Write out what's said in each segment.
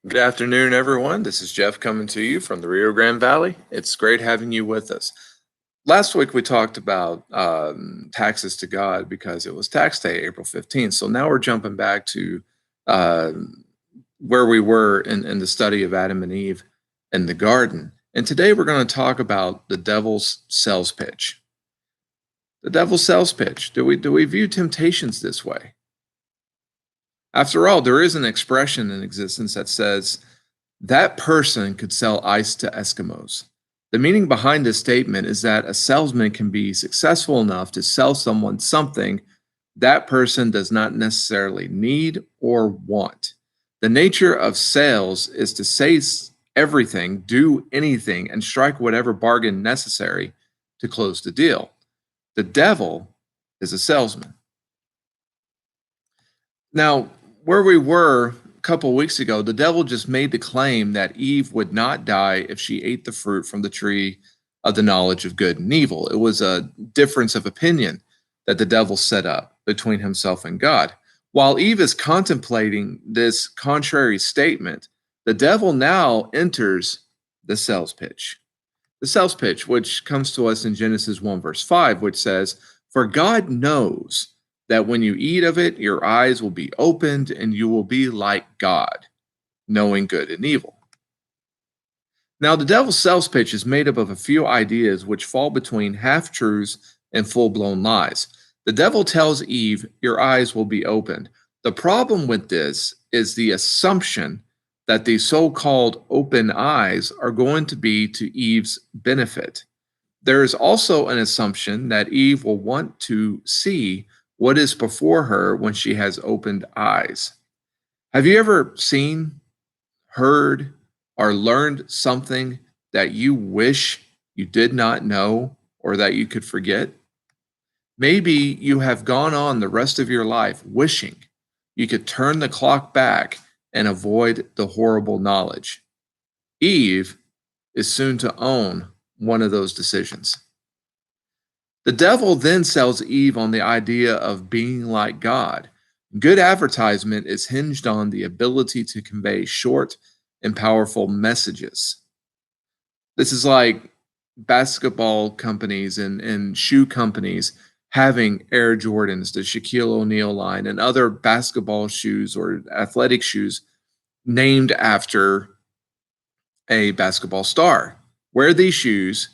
Good afternoon, everyone. This is Jeff coming to you from the Rio Grande Valley. It's great having you with us. Last week, we talked about taxes to God because it was tax day, April 15th. So now we're jumping back to uh, where we were in the study of Adam and Eve in the garden. And today, we're going to talk about the devil's sales pitch. The devil's sales pitch. Do we view temptations this way? After all, there is an expression in existence that says, that person could sell ice to Eskimos. The meaning behind this statement is that a salesman can be successful enough to sell someone something that person does not necessarily need or want. The nature of sales is to say everything, do anything, and strike whatever bargain necessary to close the deal. The devil is a salesman. Now, where we were a couple of weeks ago, the devil just made the claim that Eve would not die if she ate the fruit from the tree of the knowledge of good and evil. It was a difference of opinion that the devil set up between himself and God. While Eve is contemplating this contrary statement, the devil now enters the sales pitch. The sales pitch, which comes to us in Genesis 1, verse 5, which says, "For God knows that when you eat of it, your eyes will be opened and you will be like God, knowing good and evil." Now, the devil's sales pitch is made up of a few ideas which fall between half truths and full blown lies. The devil tells Eve, your eyes will be opened. The problem with this is the assumption that the so called open eyes are going to be to Eve's benefit. There is also an assumption that Eve will want to see what is before her when she has opened eyes. Have you ever seen, heard, or learned something that you wish you did not know or that you could forget? Maybe you have gone on the rest of your life wishing you could turn the clock back and avoid the horrible knowledge. Eve is soon to own one of those decisions. The devil then sells Eve on the idea of being like God. Good advertisement is hinged on the ability to convey short and powerful messages. This is like basketball companies and shoe companies having Air Jordans, the Shaquille O'Neal line, and other basketball shoes or athletic shoes named after a basketball star. Wear these shoes,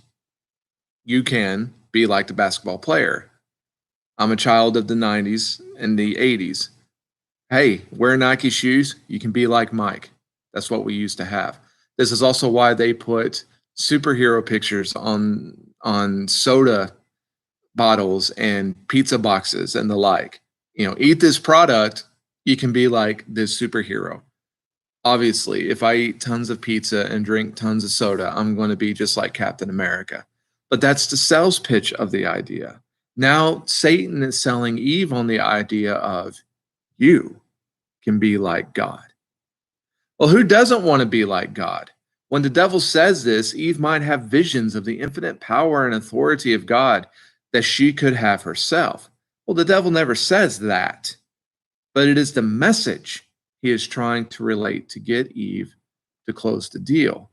you can be like the basketball player. I'm a child of the 90s and the 80s. Hey, wear Nike shoes, you can be like Mike. That's what we used to have. This is also why they put superhero pictures on soda bottles and pizza boxes and the like. You know, eat this product, you can be like this superhero. Obviously, if I eat tons of pizza and drink tons of soda, I'm going to be just like Captain America. But that's the sales pitch of the idea. Now, Satan is selling Eve on the idea of you can be like God. Well, who doesn't want to be like God? When the devil says this, Eve might have visions of the infinite power and authority of God that she could have herself. Well, the devil never says that, but it is the message he is trying to relate to get Eve to close the deal.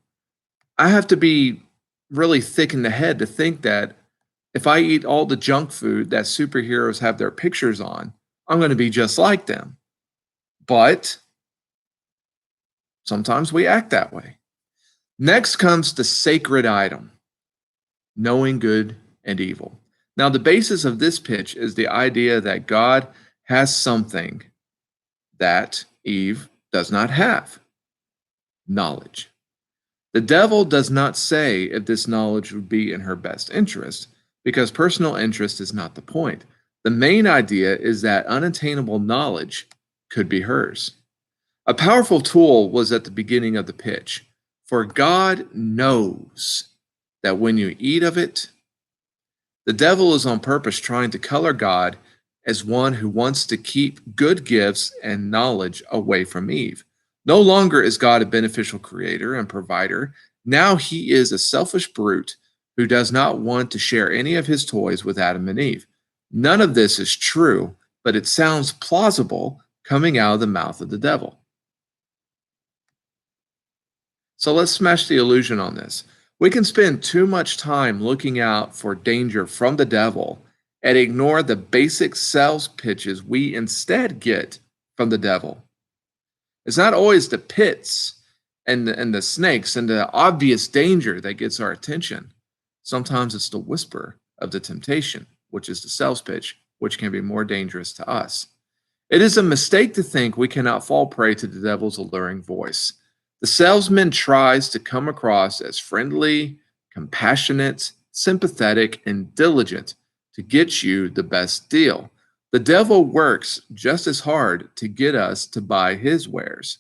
I have to be really thick in the head to think that if I eat all the junk food that superheroes have their pictures on, I'm going to be just like them. But sometimes we act that way. Next comes the sacred item, knowing good and evil. Now, the basis of this pitch is the idea that God has something that Eve does not have: knowledge. The devil does not say if this knowledge would be in her best interest, because personal interest is not the point. The main idea is that unattainable knowledge could be hers. A powerful tool was at the beginning of the pitch. For God knows that when you eat of it, the devil is on purpose trying to color God as one who wants to keep good gifts and knowledge away from Eve. No longer is God a beneficial creator and provider. Now he is a selfish brute who does not want to share any of his toys with Adam and Eve. None of this is true, but it sounds plausible coming out of the mouth of the devil. So let's smash the illusion on this. We can spend too much time looking out for danger from the devil and ignore the basic sales pitches we instead get from the devil. It's not always the pits and the snakes and the obvious danger that gets our attention. Sometimes it's the whisper of the temptation, which is the sales pitch, which can be more dangerous to us. It is a mistake to think we cannot fall prey to the devil's alluring voice. The salesman tries to come across as friendly, compassionate, sympathetic, and diligent to get you the best deal. The devil works just as hard to get us to buy his wares.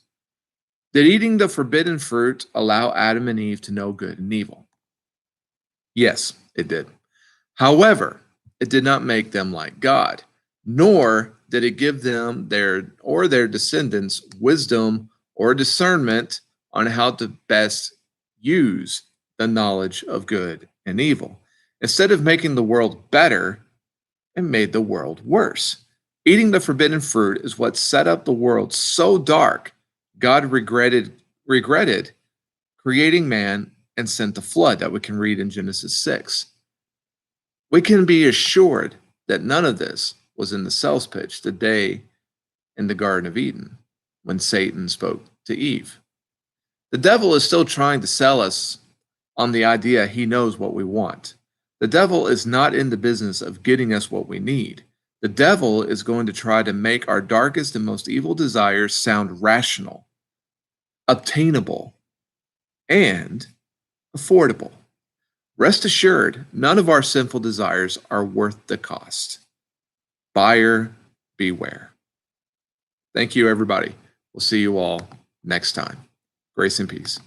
Did eating the forbidden fruit allow Adam and Eve to know good and evil? Yes, it did. However, it did not make them like God, nor did it give them their descendants wisdom or discernment on how to best use the knowledge of good and evil. Instead of making the world better, it made the world worse. Eating the forbidden fruit is what set up the world so dark, God regretted creating man and sent the flood that we can read in Genesis 6. We can be assured that none of this was in the sales pitch the day in the Garden of Eden when Satan spoke to Eve. The devil is still trying to sell us on the idea he knows what we want. The devil is not in the business of getting us what we need. The devil is going to try to make our darkest and most evil desires sound rational, obtainable, and affordable. Rest assured, none of our sinful desires are worth the cost. Buyer beware. Thank you, everybody. We'll see you all next time. Grace and peace.